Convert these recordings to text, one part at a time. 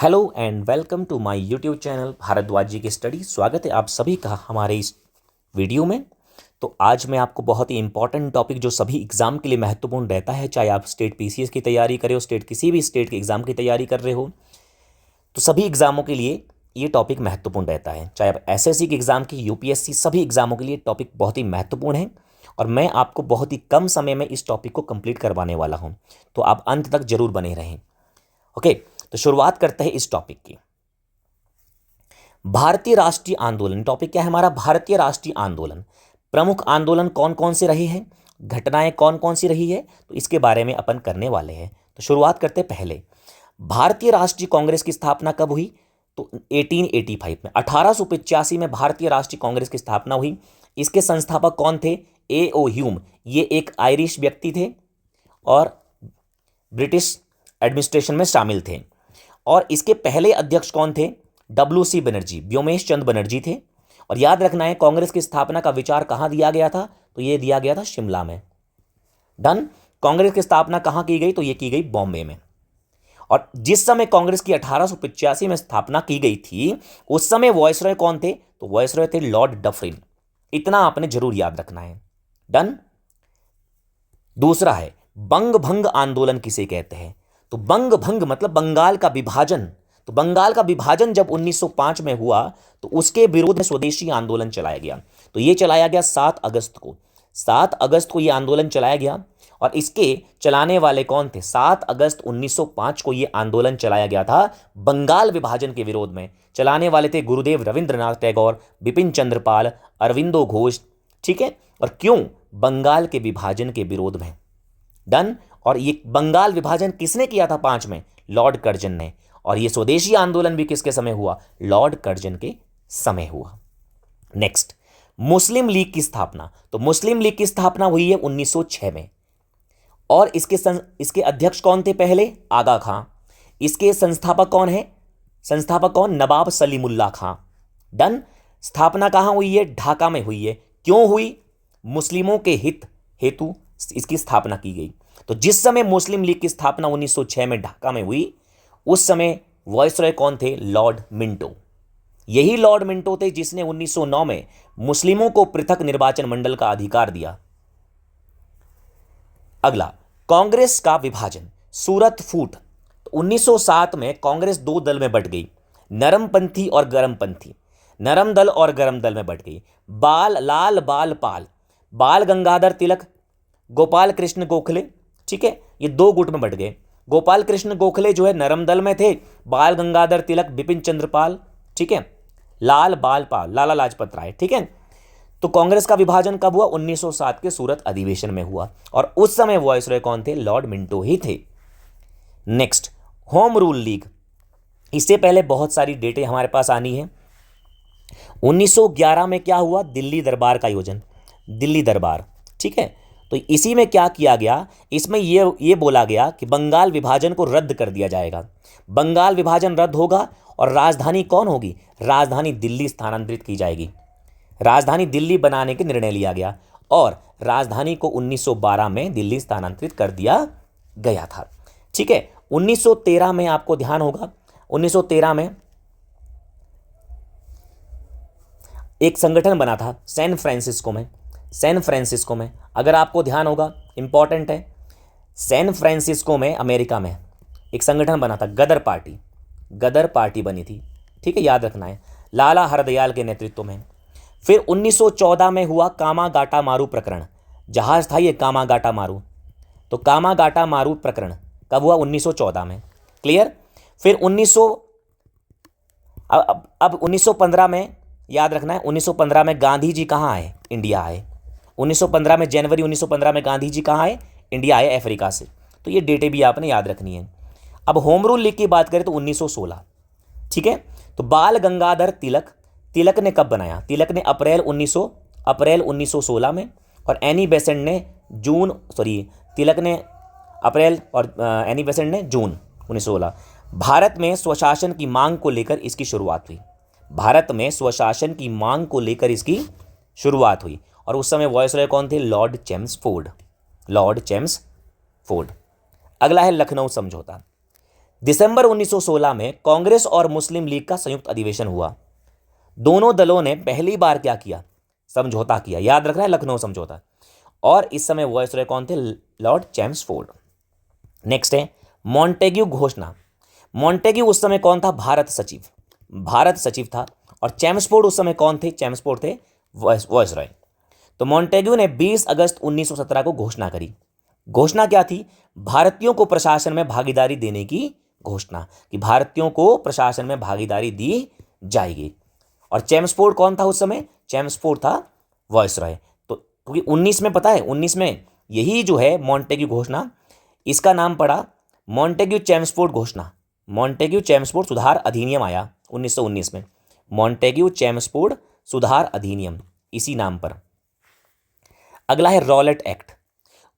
Hello and welcome to my YouTube channel Bharadwaj ji की study. स्वागत है आप सभी का हमारे इस वीडियो में। तो आज मैं आपको बहुत ही इंपॉर्टेंट टॉपिक जो सभी एग्जाम के लिए महत्वपूर्ण रहता है, चाहे आप स्टेट पीसीएस की तैयारी कर रहे हो, स्टेट किसी भी स्टेट के एग्जाम की तैयारी कर रहे हो, तो सभी एग्जामों के लिए ये टॉपिक महत्वपूर्ण रहता है। चाहे आप एसएससी के एग्जाम की, यूपीएससी, सभी एग्जामों के लिए टॉपिक बहुत ही महत्वपूर्ण है और मैं आपको बहुत ही कम समय में इस टॉपिक को कंप्लीट करवाने वाला हूँ, तो आप अंत तक जरूर बने रहें। ओके, तो शुरुआत करते हैं इस टॉपिक की। भारतीय राष्ट्रीय आंदोलन, टॉपिक क्या है हमारा? भारतीय राष्ट्रीय आंदोलन। प्रमुख आंदोलन कौन कौन से रहे हैं, घटनाएं कौन कौन सी रही है, तो इसके बारे में अपन करने वाले हैं। तो शुरुआत करते पहले, भारतीय राष्ट्रीय कांग्रेस की स्थापना कब हुई? तो 1885 में, 1885 में भारतीय राष्ट्रीय कांग्रेस की स्थापना हुई। इसके संस्थापक कौन थे? A.O. ह्यूम। ये एक आयरिश व्यक्ति थे और ब्रिटिश एडमिनिस्ट्रेशन में शामिल थे। और इसके पहले अध्यक्ष कौन थे? WC बनर्जी, व्योमेश चंद्र बनर्जी थे। और याद रखना है, कांग्रेस की स्थापना का विचार कहां दिया गया था? तो यह दिया गया था शिमला में। डन। कांग्रेस की स्थापना कहां की गई? तो यह की गई बॉम्बे में। और जिस समय कांग्रेस की 1885 में स्थापना की गई थी, उस समय वॉयसरॉय कौन थे? तो वॉयसरॉय थे लॉर्ड डफरिन। इतना आपने जरूर याद रखना है। डन। दूसरा है, बंग भंग आंदोलन किसे कहते हैं? तो बंग भंग मतलब बंगाल का विभाजन। तो बंगाल का विभाजन जब 1905 में हुआ तो उसके विरोध में स्वदेशी आंदोलन चलाया गया। तो यह चलाया गया 7 अगस्त को। 7 अगस्त को यह आंदोलन चलाया गया और इसके चलाने वाले कौन थे? 7 अगस्त 1905 को यह आंदोलन चलाया गया था बंगाल विभाजन के विरोध में। चलाने वाले थे गुरुदेव रविंद्रनाथ टैगोर, बिपिन चंद्र पाल, अरविंदो घोष। ठीक है। और क्यों? बंगाल के विभाजन के विरोध में। डन। और ये बंगाल विभाजन किसने किया था 5 में? लॉर्ड कर्जन ने। और ये स्वदेशी आंदोलन भी किसके समय हुआ? लॉर्ड कर्जन के समय हुआ। नेक्स्ट, मुस्लिम लीग की स्थापना। तो मुस्लिम लीग की स्थापना हुई है 1906 में। और इसके अध्यक्ष कौन थे? पहले आगा खां। इसके संस्थापक कौन है? संस्थापक कौन? नवाब सलीमुल्लाह खां। डन। स्थापना कहां हुई है? ढाका में हुई है। क्यों हुई? मुस्लिमों के हित हेतु इसकी स्थापना की गई। तो जिस समय मुस्लिम लीग की स्थापना 1906 में ढाका में हुई, उस समय वॉयसरॉय कौन थे? Lord Minto. यही लॉर्ड मिंटो थे जिसने 1909 में मुस्लिमों को पृथक निर्वाचन मंडल का अधिकार दिया। अगला, कांग्रेस का विभाजन, सूरत फूट। तो 1907 में कांग्रेस 2 दल में बंट गई, नरमपंथी और गरमपंथी। नरम दल और गरम दल में बंट गई। लाल बाल पाल, बाल गंगाधर तिलक, गोपाल कृष्ण गोखले। ठीक है, ये 2 गुट में बंट गए। गोपाल कृष्ण गोखले जो है नरम दल में थे, बाल गंगाधर तिलक, बिपिन चंद्र पाल। ठीक है, लाल बाल पाल, लाला लाजपत राय। ठीक है। तो कांग्रेस का विभाजन कब हुआ? 1907 के सूरत अधिवेशन में हुआ और उस समय वॉयसरॉय कौन थे? लॉर्ड मिंटो ही थे। Next, home rule league. इससे पहले बहुत सारी डेटें हमारे पास आनी है। 1911 में क्या हुआ? दिल्ली दरबार का आयोजन, दिल्ली दरबार। ठीक है। तो इसी में क्या किया गया? इसमें ये बोला गया कि बंगाल विभाजन को रद्द कर दिया जाएगा। बंगाल विभाजन रद्द होगा और राजधानी कौन होगी? राजधानी दिल्ली स्थानांतरित की जाएगी। राजधानी दिल्ली बनाने के निर्णय लिया गया और राजधानी को 1912 में दिल्ली स्थानांतरित कर दिया गया था। ठीक है। 1913 में आपको ध्यान होगा, 1913 में एक संगठन बना था सैन फ्रांसिस्को में। सैन फ्रांसिस्को में, अगर आपको ध्यान होगा, इंपॉर्टेंट है, सैन फ्रांसिस्को में अमेरिका में एक संगठन बना था, गदर पार्टी। गदर पार्टी बनी थी। ठीक है, याद रखना है, लाला हरदयाल के नेतृत्व में। फिर 1914 में हुआ कामागाटा मारू प्रकरण। जहाज था ये कामागाटा मारू। तो कामागाटा मारू प्रकरण कब हुआ? 1914 में। क्लियर। फिर 1915 में, याद रखना है, 1915 में गांधी जी कहाँ आए? इंडिया आए। 1915 में, जनवरी 1915 में गांधी जी कहाँ आए? इंडिया आए, अफ्रीका से। तो ये डेटें भी आपने याद रखनी है। अब होम रूल लीग की बात करें तो 1916। ठीक है। तो बाल गंगाधर तिलक, तिलक ने कब बनाया? तिलक ने अप्रैल 1916 में, और एनी बेसेंट ने तिलक ने अप्रैल और एनी बेसेंट ने जून 1916। भारत में स्वशासन की मांग को लेकर इसकी शुरुआत हुई। भारत में स्वशासन की मांग को लेकर इसकी शुरुआत हुई और उस समय वॉयसरॉय कौन थे? Lord Chelmsford. Lord Chelmsford. अगला है लखनऊ समझौता। दिसंबर 1916 में कांग्रेस और मुस्लिम लीग का संयुक्त अधिवेशन हुआ। दोनों दलों ने पहली बार क्या किया? समझौता किया। याद रखना है, लखनऊ समझौता। और इस समय वायसरॉय कौन थे? Lord Chelmsford. नेक्स्ट है मॉन्टेग्यू घोषणा। मॉन्टेग्यू उस समय कौन था? भारत सचिव। भारत सचिव था। और चैम्सफोर्ड उस समय कौन थे? चैम्सफोर्ड थे वायसरॉय। तो मॉन्टेग्यू ने 20 अगस्त 1917 को घोषणा करी। घोषणा क्या थी? भारतीयों को प्रशासन में भागीदारी देने की घोषणा, कि भारतीयों को प्रशासन में भागीदारी दी जाएगी। और चैम्सफोर्ड कौन था उस समय? चैम्सफोर्ड था वायसरॉय। तो क्योंकि 19 में पता है, 19 में यही जो है मॉन्टेग्यू घोषणा, इसका नाम पड़ा मॉन्टेग्यू चैम्सफोर्ड घोषणा। मॉन्टेग्यू चैम्सफोर्ड सुधार अधिनियम आया 1919 में। मॉन्टेग्यू चैम्सफोर्ड सुधार अधिनियम, इसी नाम पर। अगला है रॉलेट एक्ट।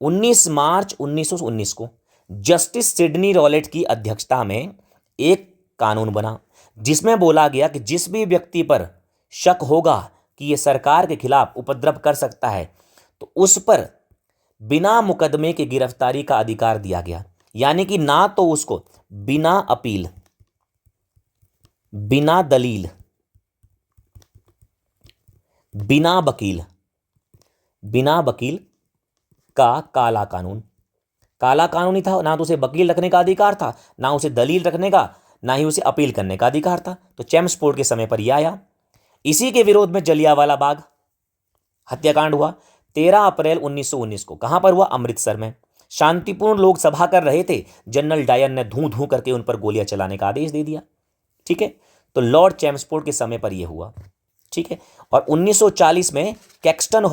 19 मार्च 1919 को जस्टिस सिडनी रॉलेट की अध्यक्षता में एक कानून बना, जिसमें बोला गया कि जिस भी व्यक्ति पर शक होगा कि यह सरकार के खिलाफ उपद्रव कर सकता है, तो उस पर बिना मुकदमे की गिरफ्तारी का अधिकार दिया गया। यानी कि ना तो उसको बिना अपील, बिना दलील, बिना वकील का काला कानून। काला कानून ही था, ना तो उसे वकील रखने का अधिकार था, ना उसे दलील रखने का, ना ही उसे अपील करने का अधिकार था। तो चैम्सफोर्ड के समय पर यह आया। इसी के विरोध में जलियांवाला बाग हत्याकांड हुआ 13 अप्रैल 1919 को। कहां पर हुआ? अमृतसर में। शांतिपूर्ण लोग सभा कर रहे थे, जनरल डायर ने धू धू करके उन पर गोलियां चलाने का आदेश दे दिया। ठीक है, तो लॉर्ड चैम्सफोर्ड के समय पर यह हुआ। ठीक है, और 1940 में कैक्सटन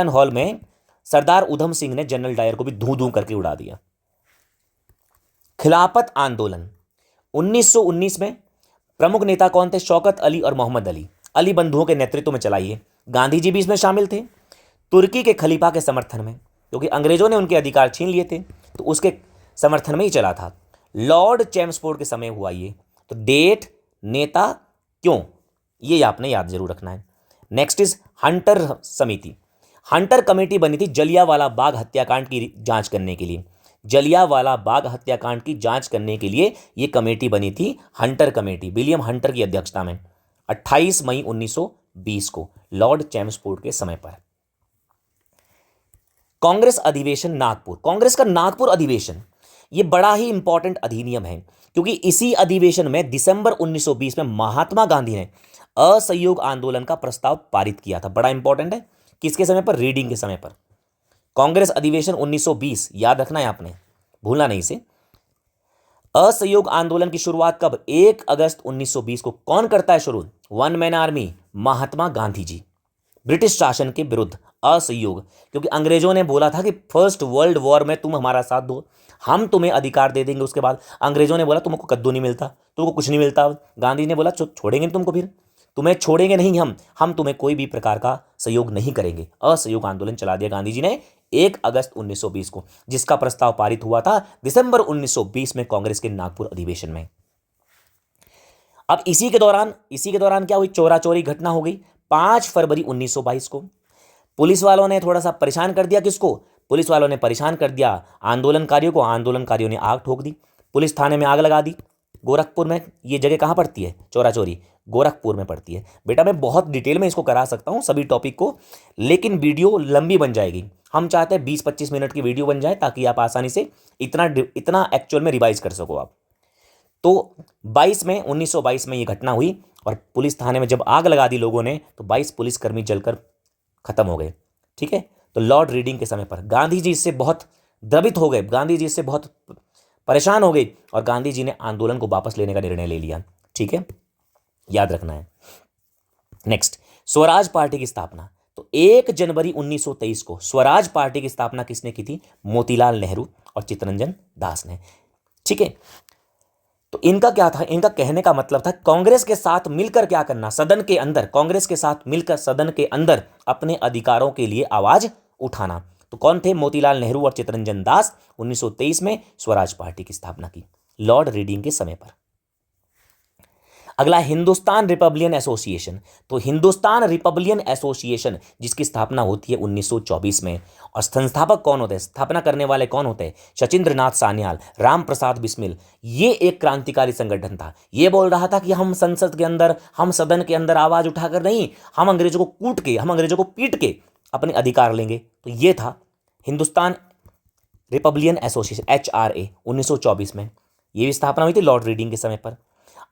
हॉल में सरदार उधम सिंह ने जनरल डायर को भी धू धू करके उड़ा दिया। खिलाफत आंदोलन 1919 में प्रमुख नेता कौन थे? शौकत अली और मोहम्मद अली। अली बंधुओं के नेतृत्व में चलाई। गांधी जी भी इसमें शामिल थे। तुर्की के खलीफा के समर्थन में, क्योंकि अंग्रेजों ने उनके अधिकार छीन लिए थे, तो उसके समर्थन में ही चला था। लॉर्ड चैम्सफोर्ड के समय हुआ ये। तो डेट, नेता, क्यों, ये आपने याद जरूर रखना है। नेक्स्ट इज हंटर समिति। हंटर कमेटी बनी थी जलियांवाला बाग हत्याकांड की जांच करने के लिए। जलियांवाला बाग हत्याकांड की जांच करने के लिए यह कमेटी बनी थी, हंटर कमेटी, विलियम हंटर की अध्यक्षता में, 28 मई 1920 को, लॉर्ड चैम्सफोर्ड के समय पर। कांग्रेस अधिवेशन नागपुर। कांग्रेस का नागपुर अधिवेशन यह बड़ा ही इंपॉर्टेंट अधिनियम है, क्योंकि इसी अधिवेशन में दिसंबर 1920 में महात्मा गांधी ने असहयोग आंदोलन का प्रस्ताव पारित किया था। बड़ा इंपॉर्टेंट है। किसके समय पर? रीडिंग के समय पर। कांग्रेस अधिवेशन 1920, याद रखना है आपने, भूलना नहीं इसे। असहयोग आंदोलन की शुरुआत कब? 1 अगस्त 1920 को। कौन करता है शुरू? One man army, Mahatma Gandhi ji. British शासन के विरुद्ध असहयोग, क्योंकि अंग्रेजों ने बोला था कि फर्स्ट वर्ल्ड वॉर में तुम हमारा साथ दो, हम तुम्हें अधिकार दे देंगे। उसके बाद अंग्रेजों ने बोला तुमको कद्दू नहीं मिलता, तुमको कुछ नहीं मिलता। गांधी ने बोला छोड़ेंगे तुमको, फिर तुम्हें छोड़ेंगे नहीं हम तुम्हें कोई भी प्रकार का सहयोग नहीं करेंगे। असहयोग आंदोलन चला दिया गांधी जी ने 1 अगस्त 1920 को, जिसका प्रस्ताव पारित हुआ था दिसंबर 1920 में कांग्रेस के नागपुर अधिवेशन में। अब इसी के दौरान क्या हुई? चोरा चोरी घटना हो गई 5 फरवरी 1922 को। पुलिस वालों ने थोड़ा सा परेशान कर दिया। किसको? पुलिस वालों ने परेशान कर दिया आंदोलनकारियों को। आंदोलनकारियों ने आग ठोक दी, पुलिस थाने में आग लगा दी। गोरखपुर में ये जगह कहां पड़ती है? चोरा चोरी गोरखपुर में पड़ती है। बेटा मैं बहुत डिटेल में इसको करा सकता हूं सभी टॉपिक को, लेकिन वीडियो लंबी बन जाएगी। हम चाहते हैं 20-25 मिनट की वीडियो बन जाए, ताकि आप आसानी से इतना एक्चुअल में रिवाइज कर सको आप। तो 1922 में ये घटना हुई, और पुलिस थाने में जब आग लगा दी लोगों ने, तो 22 पुलिसकर्मी जलकर खत्म हो गए। ठीक है, तो लॉर्ड रीडिंग के समय पर गांधी जी इससे बहुत द्रवित हो गए, गांधी जी इससे बहुत परेशान हो गए, और गांधी जी ने आंदोलन को वापस लेने का निर्णय ले लिया। ठीक है, याद रखना है। नेक्स्ट, स्वराज पार्टी की स्थापना। तो 1 जनवरी 1923 को स्वराज पार्टी की स्थापना किसने की थी? मोतीलाल नेहरू और चित्तरंजन दास ने। ठीक है, तो इनका क्या था? इनका कहने का मतलब था कांग्रेस के साथ मिलकर क्या करना, सदन के अंदर, कांग्रेस के साथ मिलकर सदन के अंदर अपने अधिकारों के लिए आवाज उठाना। तो कौन थे? मोतीलाल नेहरू और चित्तरंजन दास। 1923 में स्वराज पार्टी की स्थापना की, लॉर्ड रीडिंग के समय पर। अगला हिंदुस्तान रिपब्लिकन एसोसिएशन। तो हिंदुस्तान रिपब्लिकन एसोसिएशन जिसकी स्थापना होती है 1924 में, और संस्थापक कौन होते हैं, स्थापना करने वाले कौन होते हैं, सचिंद्र नाथ सान्याल, राम प्रसाद बिस्मिल। ये एक क्रांतिकारी संगठन था। ये बोल रहा था कि हम संसद के अंदर, हम सदन के अंदर आवाज उठाकर नहीं, हम अंग्रेजों को कूट के, हम अंग्रेजों को पीट के अपने अधिकार लेंगे। तो ये था हिंदुस्तान रिपब्लिकन एसोसिएशन, HRA, 1924 में। ये भी स्थापना हुई थी लॉर्ड रीडिंग के समय पर।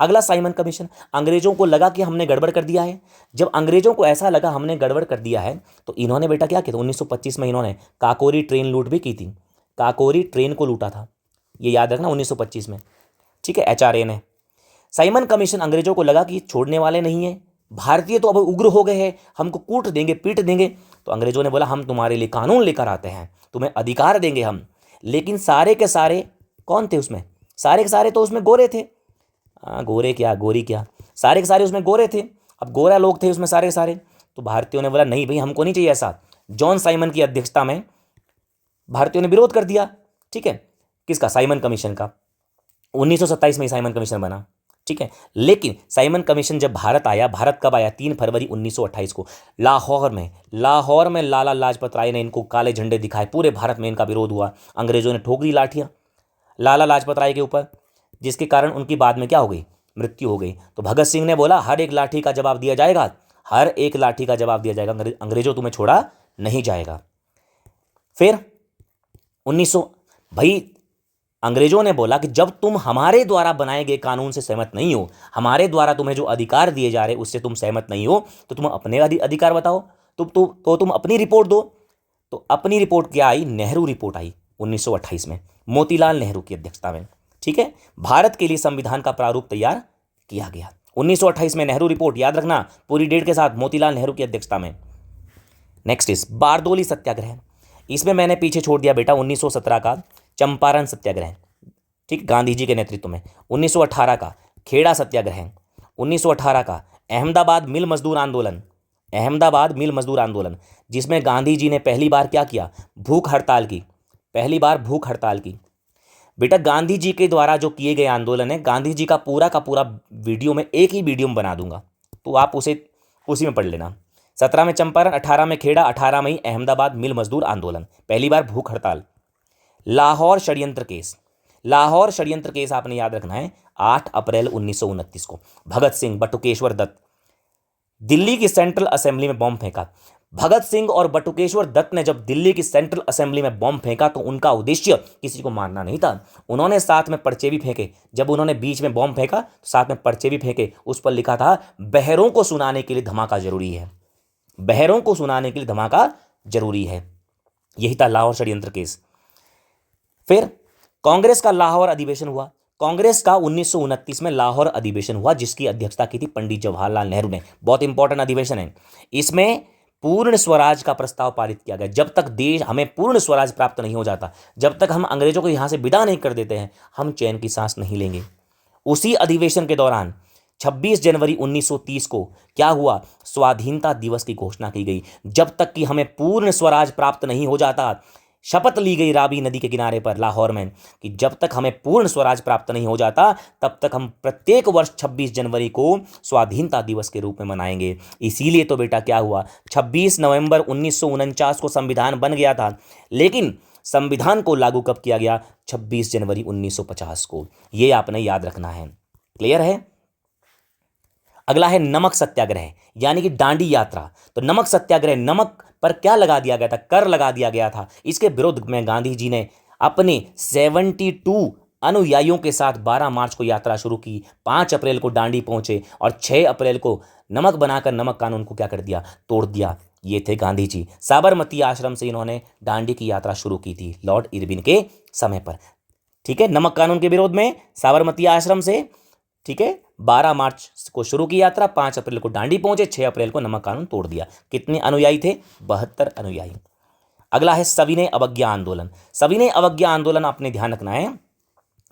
अगला साइमन कमीशन। अंग्रेजों को लगा कि हमने गड़बड़ कर दिया है। जब अंग्रेजों को ऐसा लगा हमने गड़बड़ कर दिया है, तो इन्होंने बेटा क्या किया था, 1925 में इन्होंने काकोरी ट्रेन लूट भी की थी। काकोरी ट्रेन को लूटा था, ये याद रखना, 1925 में। ठीक है, HRA ने। साइमन कमीशन, अंग्रेजों को लगा कि छोड़ने वाले नहीं है, भारतीय तो अब उग्र हो गए हैं, हमको कूट देंगे, पीट देंगे। तो अंग्रेजों ने बोला हम तुम्हारे लिए कानून लेकर आते हैं, तुम्हें अधिकार देंगे हम। लेकिन सारे के सारे कौन थे उसमें, सारे के सारे तो उसमें गोरे थे। गोरे क्या गोरी क्या, सारे के सारे उसमें गोरे थे। अब गोरा लोग थे उसमें सारे के सारे। तो भारतीयों ने बोला नहीं भाई, हमको नहीं चाहिए ऐसा। जॉन साइमन की अध्यक्षता में भारतीयों ने विरोध कर दिया। ठीक है, किसका, साइमन कमीशन का। 1927 में साइमन कमीशन बना। ठीक है, लेकिन साइमन कमीशन जब भारत आया, भारत कब आया, 3 फरवरी 1928 को, लाहौर में लाला लाजपत राय ने इनको काले झंडे दिखाए, पूरे भारत में इनका विरोध हुआ। अंग्रेजों ने ठोक दी लाठियां लाला लाजपत राय के ऊपर, जिसके कारण उनकी बाद में क्या हो गई, मृत्यु हो गई। तो भगत सिंह ने बोला हर एक लाठी का जवाब दिया जाएगा, हर एक लाठी का जवाब दिया जाएगा, अंग्रेजों तुम्हें छोड़ा नहीं जाएगा। फिर 1900 भाई अंग्रेजों ने बोला कि जब तुम हमारे द्वारा बनाए गए कानून से सहमत नहीं हो, हमारे द्वारा तुम्हें जो अधिकार दिए जा रहे उससे तुम सहमत नहीं हो, तो तुम अपने अधिकार बताओ, तो तुम अपनी रिपोर्ट दो। तो अपनी रिपोर्ट क्या आई, नेहरू रिपोर्ट आई 1928 में, मोतीलाल नेहरू की अध्यक्षता में। ठीक है, भारत के लिए संविधान का प्रारूप तैयार किया गया 1928 में, नेहरू रिपोर्ट, याद रखना पूरी डेट के साथ, मोतीलाल नेहरू की अध्यक्षता में। Next is Bardoli Satyagraha. इसमें मैंने पीछे छोड़ दिया बेटा 1917 का चंपारण सत्याग्रह, ठीक, गांधी जी के नेतृत्व में। 1918 का खेड़ा सत्याग्रह, 1918 का अहमदाबाद मिल मजदूर आंदोलन, अहमदाबाद मिल मजदूर आंदोलन, जिसमें गांधी जी ने पहली बार क्या किया, भूख हड़ताल की, पहली बार भूख हड़ताल की। बेटा गांधी जी के द्वारा जो किए गए आंदोलन है, गांधी जी का पूरा वीडियो में, एक ही वीडियो में बना दूंगा, तो आप उसी में पढ़ लेना। 17 में चंपारण, 18 में खेड़ा, 18 में ही अहमदाबाद मिल मजदूर आंदोलन, पहली बार भूख हड़ताल। लाहौर षड्यंत्र केस, लाहौर षड्यंत्र केस आपने याद रखना है, 8 अप्रैल 1929 को भगत सिंह, बटुकेश्वर दत्त, दिल्ली की सेंट्रल असेंबली में बॉम्ब फेंका। भगत सिंह और बटुकेश्वर दत्त ने जब दिल्ली की सेंट्रल असेंबली में बॉम्ब फेंका तो उनका उद्देश्य किसी को मारना नहीं था, उन्होंने साथ में पर्चे भी फेंके। जब उन्होंने बीच में बॉम्ब फेंका तो साथ में पर्चे भी फेंके, उस पर लिखा था बहरों को सुनाने के लिए धमाका जरूरी है, बहरों को सुनाने के लिए धमाका जरूरी है। यही था लाहौर षड्यंत्र केस। फिर कांग्रेस का लाहौर अधिवेशन हुआ, कांग्रेस का 1929 में लाहौर अधिवेशन हुआ, जिसकी अध्यक्षता की थी पंडित जवाहरलाल नेहरू ने। बहुत इंपॉर्टेंट अधिवेशन है। इसमें पूर्ण स्वराज का प्रस्ताव पारित किया गया। जब तक देश, हमें पूर्ण स्वराज प्राप्त नहीं हो जाता, जब तक हम अंग्रेजों को यहां से विदा नहीं कर देते हैं, हम चैन की सांस नहीं लेंगे। उसी अधिवेशन के दौरान 26 जनवरी 1930 को क्या हुआ, स्वाधीनता दिवस की घोषणा की गई। जब तक कि हमें पूर्ण स्वराज प्राप्त नहीं हो जाता, शपथ ली गई रावी नदी के किनारे पर लाहौर में कि जब तक हमें पूर्ण स्वराज प्राप्त नहीं हो जाता तब तक हम प्रत्येक वर्ष 26 जनवरी को स्वाधीनता दिवस के रूप में मनाएंगे। इसीलिए तो बेटा क्या हुआ, 26 नवंबर 1949 को संविधान बन गया था, लेकिन संविधान को लागू कब किया गया, 26 जनवरी 1950 को। यह आपने याद रखना है। क्लियर है। अगला है नमक सत्याग्रह, यानी कि डांडी यात्रा। तो नमक सत्याग्रह, नमक पर क्या लगा दिया गया था, कर लगा दिया गया था। इसके विरोध में गांधी जी ने अपने 72 अनुयायियों के साथ 12 मार्च को यात्रा शुरू की। 5 अप्रैल को डांडी पहुंचे और 6 अप्रैल को नमक बनाकर नमक कानून को क्या कर दिया, तोड़ दिया। ये थे गांधी जी। साबरमती आश्रम से इन्होंने डांडी की यात्रा शुरू की थी लॉर्ड इरविन के समय पर। ठीक है, नमक कानून के विरोध में साबरमती आश्रम से, ठीक है, 12 मार्च को शुरू की यात्रा, 5 अप्रैल को डांडी पहुंचे, 6 अप्रैल को नमक कानून तोड़ दिया। कितने अनुयायी थे, 72 अनुयायी। अगला है सविनय अवज्ञा आंदोलन। सविनय अवज्ञा आंदोलन आपने ध्यान रखना है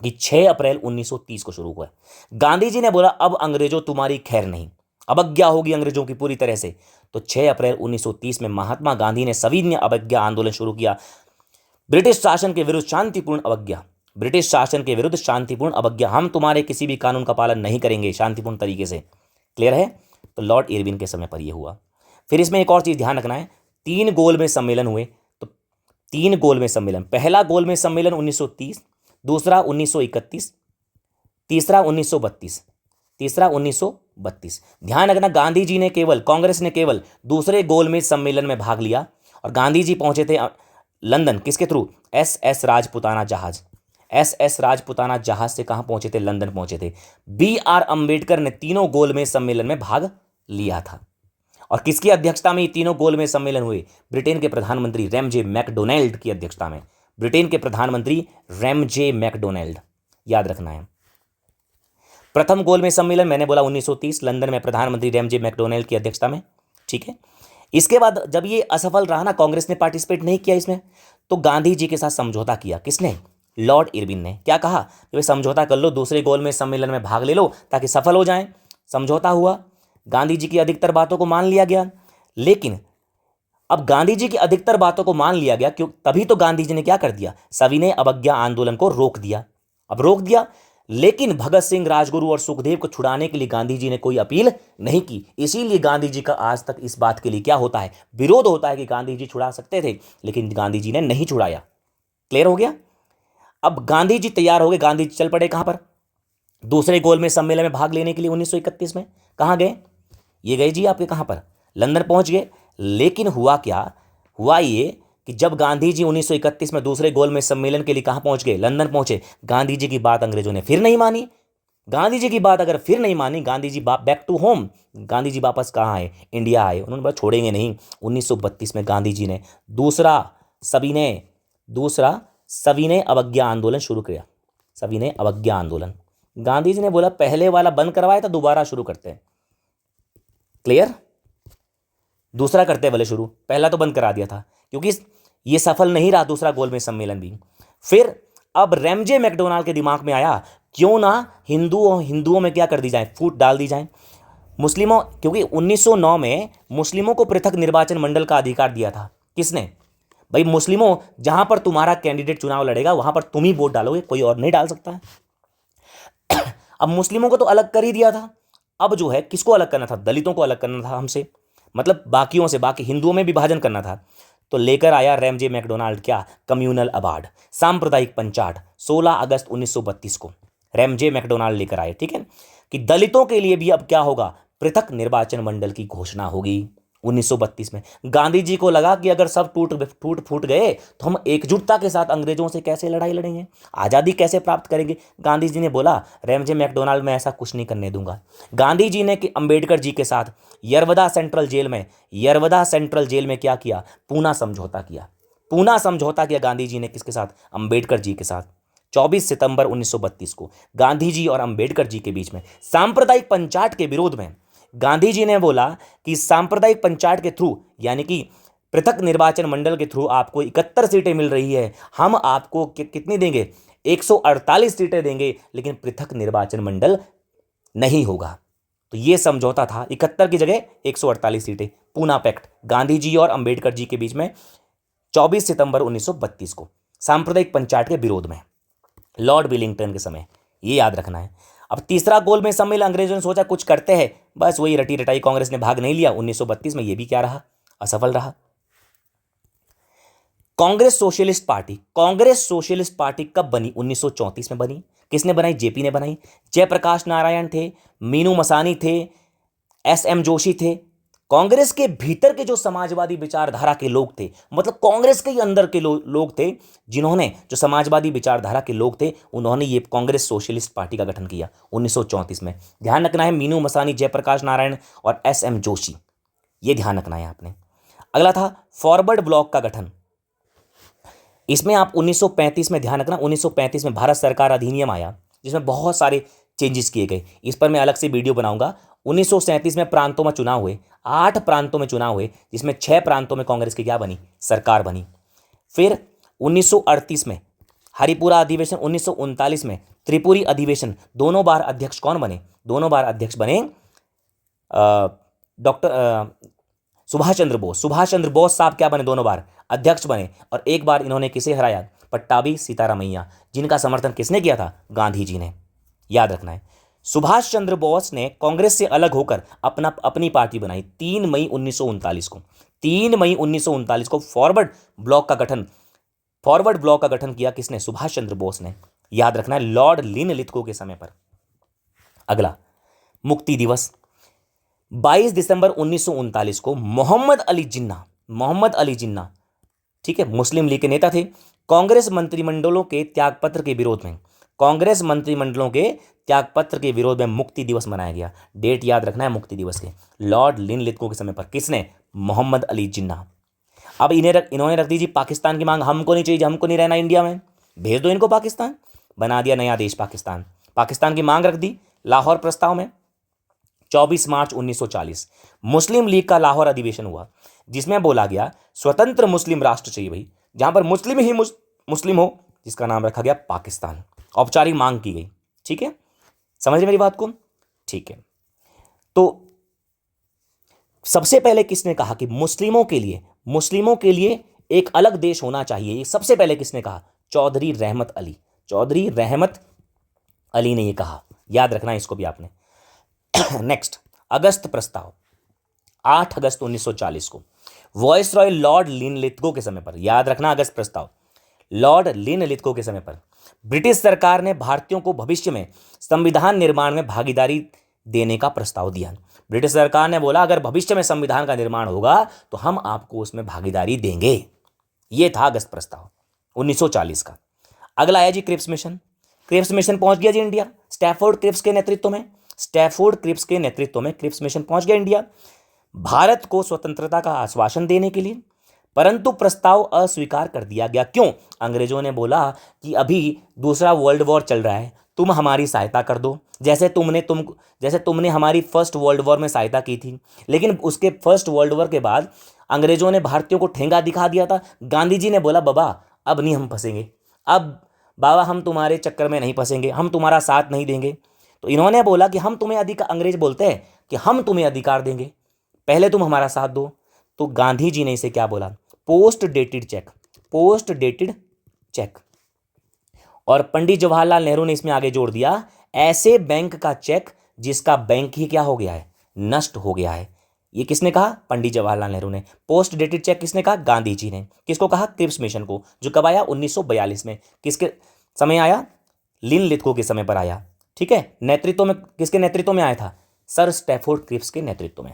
कि 6 अप्रैल 1930 को शुरू हुआ। गांधी जी ने बोला अब अंग्रेजों तुम्हारी खैर नहीं, अवज्ञा होगी अंग्रेजों की पूरी तरह से। तो 6 अप्रैल 1930 में महात्मा गांधी ने सविनय अवज्ञा आंदोलन शुरू किया। ब्रिटिश शासन के विरुद्ध शांतिपूर्ण अवज्ञा, ब्रिटिश शासन के विरुद्ध शांतिपूर्ण अवज्ञा, हम तुम्हारे किसी भी कानून का पालन नहीं करेंगे शांतिपूर्ण तरीके से। क्लियर है? तो लॉर्ड इरविन के समय पर यह हुआ। फिर इसमें एक और चीज ध्यान रखना है, 3 गोलमेज सम्मेलन हुए। तो 3 गोलमेज सम्मेलन, पहला गोलमेज सम्मेलन 1930, दूसरा 1931, तीसरा 1932, तीसरा 1932। ध्यान रखना, गांधी जी ने केवल, कांग्रेस ने केवल दूसरे गोलमेज सम्मेलन में भाग लिया और गांधी जी पहुंचे थे लंदन, किसके थ्रू? SS राजपुताना जहाज। SS राजपुताना जहाज से कहां पहुंचे थे? लंदन पहुंचे थे। BR अंबेडकर ने तीनों गोलमेज सम्मेलन में भाग लिया था। और किसकी अध्यक्षता में ये तीनों गोलमेज सम्मेलन हुए? ब्रिटेन के प्रधानमंत्री रैमजे मैकडोनाल्ड की अध्यक्षता में। ब्रिटेन के प्रधानमंत्री रैमजे मैकडोनाल्ड, याद रखना है। प्रथम गोलमेज सम्मेलन मैंने बोला 1930, लंदन में प्रधानमंत्री रैमजे मैकडोनाल्ड की अध्यक्षता में। ठीक है। इसके बाद जब ये असफल रहा ना, कांग्रेस ने पार्टिसिपेट नहीं किया इसमें, तो गांधी जी के साथ समझौता किया। किसने? लॉर्ड इरविन ने। क्या कहा? कि समझौता कर लो, दूसरे गोलमेज सम्मेलन में भाग ले लो ताकि सफल हो जाएं। समझौता हुआ, गांधी जी की अधिकतर बातों को मान लिया गया। लेकिन अब गांधी जी की अधिकतर बातों को मान लिया गया, क्यों? तभी तो गांधी जी ने क्या कर दिया? सविनय अवज्ञा आंदोलन को रोक दिया। अब रोक दिया, लेकिन भगत सिंह, राजगुरु और सुखदेव को छुड़ाने के लिए गांधी जी ने कोई अपील नहीं की। इसीलिए गांधी जी का आज तक इस बात के लिए क्या होता है? विरोध होता है कि गांधी जी छुड़ा सकते थे, लेकिन गांधी जी ने नहीं छुड़ाया। क्लियर हो गया? अब गांधी जी तैयार हो गए, गांधी जी चल पड़े कहां पर? दूसरे गोलमेज सम्मेलन में भाग लेने के लिए 1931 में। कहां गए? ये गए जी आपके कहां पर? लंदन पहुंच गए। लेकिन हुआ क्या? हुआ ये कि जब गांधी जी 1931 में दूसरे गोलमेज सम्मेलन के लिए कहां पहुंच गए? लंदन पहुंचे। गांधी जी की बात अंग्रेजों ने फिर नहीं मानी। गांधी जी की बात अगर फिर नहीं मानी, Gandhi ji back to home, Gandhi ji वापस कहां आए? इंडिया आए। उन्होंने बोला छोड़ेंगे नहीं। 1932 में गांधी जी ने दूसरा सविनय अवज्ञा आंदोलन शुरू किया। सविनय अवज्ञा आंदोलन। गांधी जी ने बोला पहले वाला बंद करवाया था, दोबारा शुरू करते हैं। क्लियर? दूसरा करते भले शुरू, पहला तो बंद करा दिया था, क्योंकि ये सफल नहीं रहा दूसरा गोलमेज सम्मेलन भी। फिर अब रैमजे मैकडोनाल्ड के दिमाग में आया, क्यों ना हिंदुओं में क्या कर दी जाए? फूट डाल दी जाए। मुस्लिमों, क्योंकि 1909 में मुस्लिमों को पृथक निर्वाचन मंडल का अधिकार दिया था। किसने? भाई मुस्लिमों, जहां पर तुम्हारा कैंडिडेट चुनाव लड़ेगा वहां पर तुम ही वोट डालोगे, कोई और नहीं डाल सकता है। अब मुस्लिमों को तो अलग कर ही दिया था, अब जो है किसको अलग करना था? दलितों को अलग करना था हमसे, मतलब बाकियों से, बाकी हिंदुओं में विभाजन करना था। तो लेकर आया रैमजे मैकडोनाल्ड क्या? कम्युनल अबार्ड, सांप्रदायिक पंचाट। 16 अगस्त 1932 को रैमजे मैकडोनाल्ड लेकर आए। ठीक है, कि दलितों के लिए भी अब क्या होगा? पृथक निर्वाचन मंडल की घोषणा होगी 1932 में। गांधी जी को लगा कि अगर सब टूट फूट गए तो हम एकजुटता के साथ अंग्रेजों से कैसे लड़ाई लड़ेंगे, आज़ादी कैसे प्राप्त करेंगे। गांधी जी ने बोला रैमजे मैकडोनाल्ड मैं ऐसा कुछ नहीं करने दूंगा। गांधी जी ने कि अंबेडकर जी के साथ यरवदा सेंट्रल जेल में क्या किया? पूना समझौता किया। पूना समझौता किया गांधी जी ने किसके साथ? अंबेडकर जी के साथ। 24 सितंबर 1932 को गांधी जी और अंबेडकर जी के बीच में सांप्रदायिक पंचाट के विरोध में गांधी जी ने बोला कि सांप्रदायिक पंचायत के थ्रू, यानी कि पृथक निर्वाचन मंडल के थ्रू आपको 71 सीटें मिल रही है, हम आपको कितनी देंगे? 148 सीटें देंगे, लेकिन पृथक निर्वाचन मंडल नहीं होगा। तो यह समझौता था, 71 की जगह 148 सीटें। पूना पैक्ट गांधी जी और अंबेडकर जी के बीच में 24 सितंबर 1932 को सांप्रदायिक पंचायत के विरोध में, लॉर्ड विलिंगटन के समय। यह याद रखना है। अब तीसरा गोलमेज सम्मेलन अंग्रेजों ने सोचा कुछ करते हैं, बस वही रटी रटाई, कांग्रेस ने भाग नहीं लिया। 1932 में यह भी क्या रहा? असफल रहा। कांग्रेस सोशलिस्ट पार्टी कब बनी? 1934 में बनी। किसने बनाई? जेपी ने बनाई। जयप्रकाश नारायण थे, मीनू मसानी थे, SM जोशी थे। कांग्रेस के भीतर के जो समाजवादी विचारधारा के लोग थे, मतलब कांग्रेस के ही अंदर के लोग थे, जिन्होंने, जो समाजवादी विचारधारा के लोग थे, उन्होंने ये कांग्रेस सोशलिस्ट पार्टी का गठन किया 1934 में। ध्यान रखना है, मीनू मसानी, जयप्रकाश नारायण और SM जोशी, ये ध्यान रखना है आपने। अगला था फॉरवर्ड ब्लॉक का गठन। इसमें आप 1935 में ध्यान रखना, 1935 में भारत सरकार अधिनियम आया जिसमें बहुत सारे चेंजेस किए गए। इस पर मैं अलग से वीडियो बनाऊंगा। 1937 में प्रांतों में चुनाव हुए, 8 प्रांतों में चुनाव हुए, जिसमें 6 प्रांतों में कांग्रेस की क्या बनी? सरकार बनी। फिर 1938 में हरिपुरा अधिवेशन, 1939 में त्रिपुरी अधिवेशन। दोनों बार अध्यक्ष कौन बने? दोनों बार अध्यक्ष बने डॉक्टर सुभाष चंद्र बोस। सुभाष चंद्र बोस साहब क्या बने? दोनों बार अध्यक्ष बने। और एक बार इन्होंने किसे हराया? पट्टाभी सीतारामैया, जिनका समर्थन किसने किया था? गांधी जी ने, याद रखना है। सुभाष चंद्र बोस ने कांग्रेस से अलग होकर अपनी पार्टी बनाई 3 मई 1939 को। 3 मई 1939 को फॉरवर्ड ब्लॉक का गठन किया किसने? सुभाष चंद्र बोस ने, याद रखना है, लॉर्ड लिन लिथगो के समय पर। अगला, मुक्ति दिवस 22 दिसंबर 1939 को मोहम्मद अली जिन्ना, ठीक है, मुस्लिम लीग के नेता थे, कांग्रेस मंत्रिमंडलों के त्यागपत्र के विरोध में मुक्ति दिवस मनाया गया। डेट याद रखना है मुक्ति दिवस के, लॉर्ड लिन लिथगो के समय पर। किसने? मोहम्मद अली जिन्ना। अब इन्होंने रख दी जी पाकिस्तान की मांग, हमको नहीं चाहिए, हमको नहीं रहना इंडिया में, भेज दो इनको पाकिस्तान। बना दिया नया देश पाकिस्तान की मांग रख दी लाहौर प्रस्ताव में। 24 मार्च 1940 मुस्लिम लीग का लाहौर अधिवेशन हुआ, जिसमें बोला गया स्वतंत्र मुस्लिम राष्ट्र चाहिए भाई, जहां पर मुस्लिम ही मुस्लिम हो, जिसका नाम रखा गया पाकिस्तान। औपचारिक मांग की गई। ठीक है, समझ मेरी बात को? ठीक है, तो सबसे पहले किसने कहा कि मुस्लिमों के लिए एक अलग देश होना चाहिए? ये सबसे पहले किसने कहा? चौधरी रहमत अली ने ये कहा, याद रखना इसको भी आपने। नेक्स्ट, अगस्त प्रस्ताव 8 अगस्त 1940 को वॉइसरॉय लॉर्ड लिन लिथगो के समय पर, याद रखना अगस्त प्रस्ताव, लॉर्ड लिन लिथगो के समय पर ब्रिटिश सरकार ने भारतीयों को भविष्य में संविधान निर्माण में भागीदारी देने का प्रस्ताव दिया। ब्रिटिश सरकार ने बोला अगर भविष्य में संविधान का निर्माण होगा तो हम आपको उसमें भागीदारी देंगे। यह था अगस्त प्रस्ताव 1940 का। अगला आया जी क्रिप्स मिशन पहुंच गया जी इंडिया, स्टैफोर्ड क्रिप्स के नेतृत्व में क्रिप्स मिशन पहुंच गया इंडिया, भारत को स्वतंत्रता का आश्वासन देने के लिए। परंतु प्रस्ताव अस्वीकार कर दिया गया। क्यों? अंग्रेजों ने बोला कि अभी दूसरा वर्ल्ड वॉर चल रहा है, तुम हमारी सहायता कर दो, जैसे तुमने हमारी फर्स्ट वर्ल्ड वॉर में सहायता की थी। लेकिन उसके फर्स्ट वर्ल्ड वॉर के बाद अंग्रेजों ने भारतीयों को ठेंगा दिखा दिया था। गांधी जी ने बोला बाबा अब नहीं हम फंसेंगे, अब बाबा हम तुम्हारे चक्कर में नहीं फंसेंगे, हम तुम्हारा साथ नहीं देंगे। तो इन्होंने बोला कि हम तुम्हें अधिकार, अंग्रेज बोलते हैं कि हम तुम्हें अधिकार देंगे, पहले तुम हमारा साथ दो। तो गांधी जी ने इसे क्या बोला? Post dated cheque. और पंडित जवाहरलाल नेहरू ने इसमें आगे जोड़ दिया ऐसे बैंक का चेक जिसका बैंक ही क्या हो गया है? नष्ट हो गया है। ये किसने कहा? पंडित जवाहरलाल नेहरू ने। पोस्ट डेटेड चेक किसने कहा? गांधी जी ने। किसको कहा? क्रिप्स मिशन को, जो कब आया? 1942 में। किसके समय आया? लिन लिथगो के समय पर आया। ठीक है, नेतृत्व में किसके नेतृत्व में आया था? सर स्टैफोर्ड क्रिप्स के नेतृत्व में।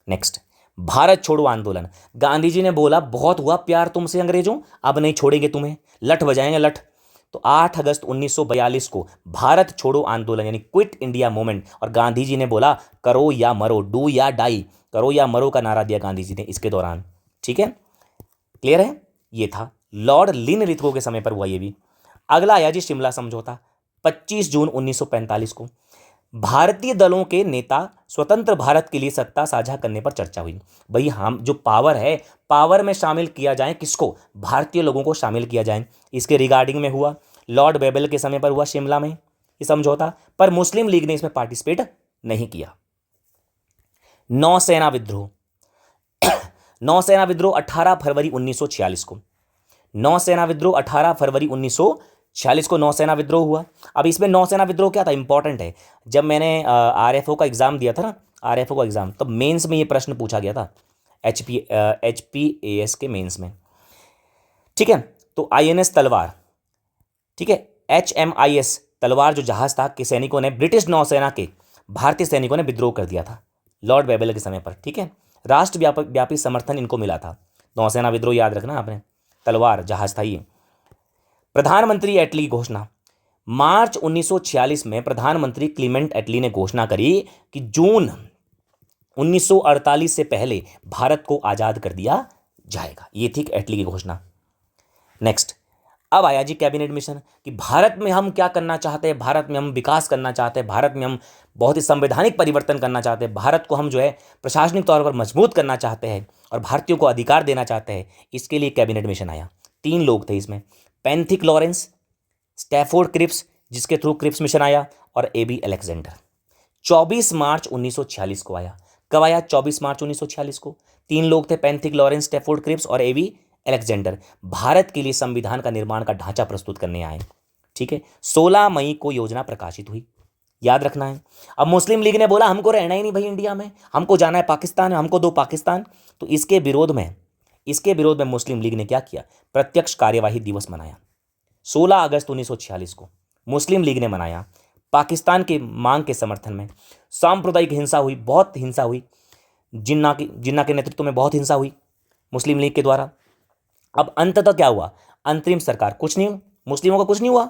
नेक्स्ट, भारत छोड़ो आंदोलन। गांधी जी ने बोला बहुत हुआ प्यार तुमसे अंग्रेजों, अब नहीं छोड़ेंगे तुम्हें, लठ बजाएंगे लठ। तो 8 अगस्त 1942 को भारत छोड़ो आंदोलन यानी क्विट इंडिया मूवमेंट, और गांधी जी ने बोला करो या मरो, डू या डाई, करो या मरो का नारा दिया गांधी जी ने इसके दौरान। ठीक है, क्लियर है? ये था लॉर्ड लिन लिथगो के समय पर हुआ ये भी। अगला आया जी शिमला समझौता 25 जून 1945 को। भारतीय दलों के नेता स्वतंत्र भारत के लिए सत्ता साझा करने पर चर्चा हुई। भाई हम जो पावर है, पावर में शामिल किया जाए किसको? भारतीय लोगों को शामिल किया जाए, इसके रिगार्डिंग में हुआ। लॉर्ड बेबल के समय पर हुआ शिमला में ये समझौता, पर मुस्लिम लीग ने इसमें पार्टिसिपेट नहीं किया। नौसेना विद्रोह 18 फरवरी 1946 को। नौसेना विद्रोह 18 फरवरी 1946 को नौसेना विद्रोह हुआ। अब इसमें नौसेना विद्रोह क्या था? इंपॉर्टेंट है। जब मैंने आरएफओ का एग्जाम दिया था ना, आरएफओ का एग्जाम, तो मेंस में ये प्रश्न पूछा गया था, एचपीएएस के मेंस में। ठीक है, तो आईएनएस तलवार, ठीक है, एचएमआईएस तलवार जो जहाज था कि सैनिकों ने, ब्रिटिश नौसेना के भारतीय सैनिकों ने विद्रोह कर दिया था लॉर्ड बेबल के समय पर। ठीक है, राष्ट्रव्यापी समर्थन इनको मिला था। नौसेना विद्रोह याद रखना आपने, तलवार जहाज था ये। प्रधानमंत्री एटली की घोषणा मार्च 1946 में प्रधानमंत्री क्लीमेंट एटली ने घोषणा करी कि जून 1948 से पहले भारत को आजाद कर दिया जाएगा। ये थी एटली की घोषणा। नेक्स्ट, अब आया जी कैबिनेट मिशन कि भारत में हम क्या करना चाहते हैं, भारत में हम विकास करना चाहते हैं, भारत में हम बहुत ही संवैधानिक परिवर्तन करना चाहते हैं, भारत को हम जो है प्रशासनिक तौर पर मजबूत करना चाहते हैं और भारतीयों को अधिकार देना चाहते हैं। इसके लिए कैबिनेट मिशन आया। 3 लोग थे इसमें, पेंथिक लॉरेंस, स्टैफोर्ड क्रिप्स जिसके थ्रू क्रिप्स मिशन आया, और एबी अलेक्जेंडर। 24 मार्च 1946 को आया। कब आया? 24 मार्च 1946 को। 3 लोग थे, पेंथिक लॉरेंस, स्टैफोर्ड क्रिप्स और एबी अलेक्जेंडर भारत के लिए संविधान का निर्माण का ढांचा प्रस्तुत करने आए। ठीक है, 16 मई को योजना प्रकाशित हुई, याद रखना है। अब मुस्लिम लीग ने बोला हमको रहना ही नहीं भाई इंडिया में, हमको जाना है पाकिस्तान, हमको दो पाकिस्तान। तो इसके विरोध में मुस्लिम लीग ने क्या किया, प्रत्यक्ष कार्यवाही दिवस मनाया। 16 अगस्त 1946 को मुस्लिम लीग ने मनाया। पाकिस्तान के मांग के समर्थन में सांप्रदायिक हिंसा हुई, बहुत हिंसा हुई, जिन्ना के नेतृत्व में बहुत हिंसा हुई मुस्लिम लीग के द्वारा। अब अंततः क्या हुआ, अंतरिम सरकार, कुछ नहीं, मुस्लिमों का कुछ नहीं हुआ,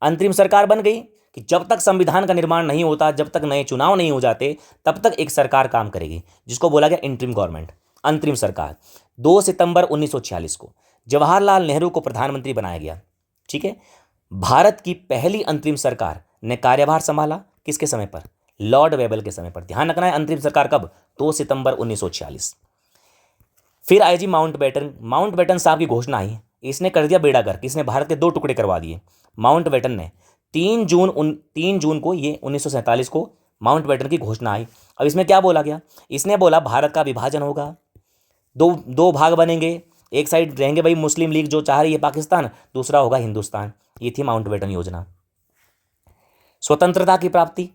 अंतरिम सरकार बन गई कि जब तक संविधान का निर्माण नहीं होता, जब तक नए चुनाव नहीं हो जाते, तब तक एक सरकार काम करेगी, जिसको बोला गया इंटरिम गवर्नमेंट, अंतरिम सरकार। 2 सितंबर 1946 को जवाहरलाल नेहरू को प्रधानमंत्री बनाया गया। ठीक है, भारत की पहली अंतरिम सरकार ने कार्यभार संभाला किसके समय पर, लॉर्ड वेबल के समय पर। ध्यान रखना है, अंतरिम सरकार कब, 2 सितंबर 1946। फिर आए जी माउंटबेटन साहब की घोषणा आई, इसने कर दिया बेड़ा गर्क, इसने भारत के 2 टुकड़े करवा दिए। माउंटबेटन ने 3 जून को, ये 1947 को माउंटबेटन की घोषणा आई। अब इसमें क्या बोला गया, इसने बोला भारत का विभाजन होगा, दो भाग बनेंगे, एक साइड रहेंगे भाई मुस्लिम लीग जो चाह रही है पाकिस्तान, दूसरा होगा हिंदुस्तान। ये थी माउंटबेटन योजना। स्वतंत्रता की प्राप्ति,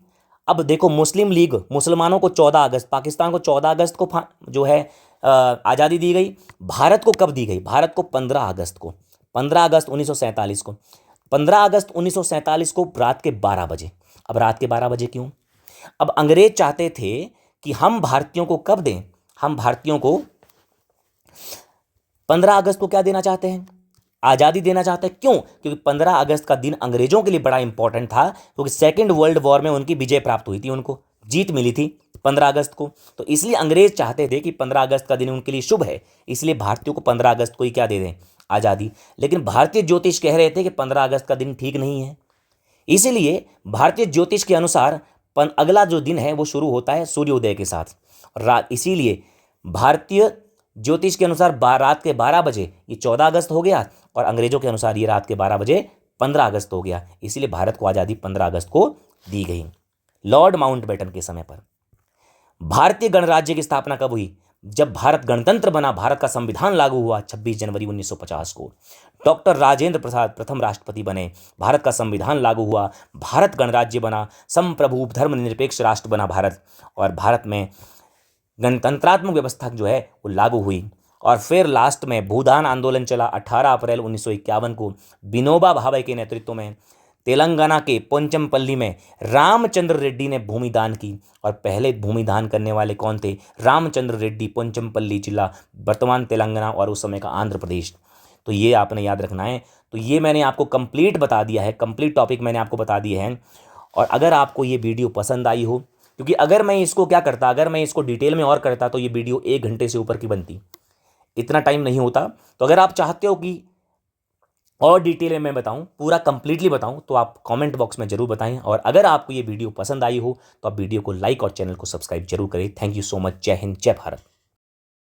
अब देखो मुस्लिम लीग मुसलमानों को 14 अगस्त, पाकिस्तान को 14 अगस्त को जो है आज़ादी दी गई। भारत को कब दी गई, भारत को 15 अगस्त को, 15 अगस्त 1947 को, 15 अगस्त 1947 को रात के 12 बजे। अब रात के 12 बजे क्यों, अब अंग्रेज चाहते थे कि हम भारतीयों को कब दें, हम भारतीयों को 15 अगस्त को क्या देना चाहते हैं, आज़ादी देना चाहते हैं। क्यों, क्योंकि 15 अगस्त का दिन अंग्रेजों के लिए बड़ा इंपॉर्टेंट था, क्योंकि सेकेंड वर्ल्ड वॉर में उनकी विजय प्राप्त हुई थी, उनको जीत मिली थी 15 अगस्त को। तो इसलिए अंग्रेज चाहते थे कि 15 अगस्त का दिन उनके लिए शुभ है, इसलिए भारतीयों को 15 अगस्त को ही क्या दे दें, आज़ादी। लेकिन भारतीय ज्योतिष कह रहे थे कि 15 अगस्त का दिन ठीक नहीं है, इसीलिए भारतीय ज्योतिष के अनुसार अगला जो दिन है वो शुरू होता है सूर्योदय के साथ। इसीलिए भारतीय ज्योतिष के अनुसार रात के 12 बजे ये 14 अगस्त हो गया, और अंग्रेजों के अनुसार ये रात के 12 बजे 15 अगस्त हो गया। इसीलिए भारत को आज़ादी 15 अगस्त को दी गई, लॉर्ड माउंटबेटन के समय पर। भारतीय गणराज्य की स्थापना कब हुई, जब भारत गणतंत्र बना, भारत का संविधान लागू हुआ 26 जनवरी 1950 को। डॉक्टर राजेंद्र प्रसाद प्रथम राष्ट्रपति बने, भारत का संविधान लागू हुआ, भारत गणराज्य बना, संप्रभु धर्मनिरपेक्ष राष्ट्र बना भारत, और भारत में गणतंत्रात्मक व्यवस्था जो है वो लागू हुई। और फिर लास्ट में भूदान आंदोलन चला 18 अप्रैल 1951 को, विनोबा भावे के नेतृत्व में तेलंगाना के पोंचमपल्ली में रामचंद्र रेड्डी ने भूमि दान की। और पहले भूमि दान करने वाले कौन थे, रामचंद्र रेड्डी, पोंचमपल्ली जिला वर्तमान तेलंगाना और उस समय का आंध्र प्रदेश। तो ये आपने याद रखना है। तो ये मैंने आपको कंप्लीट बता दिया है, कंप्लीट टॉपिक मैंने आपको बता दिए हैं। और अगर आपको ये वीडियो पसंद आई हो, क्योंकि अगर मैं इसको क्या करता, अगर मैं इसको डिटेल में और करता तो ये वीडियो 1 घंटे से ऊपर की बनती, इतना टाइम नहीं होता। तो अगर आप चाहते हो कि और डिटेल में मैं बताऊं, पूरा कंप्लीटली बताऊं, तो आप कमेंट बॉक्स में जरूर बताएं। और अगर आपको ये वीडियो पसंद आई हो तो आप वीडियो को लाइक और चैनल को सब्सक्राइब जरूर करें। Thank you so much. जय हिंद, जय भारत।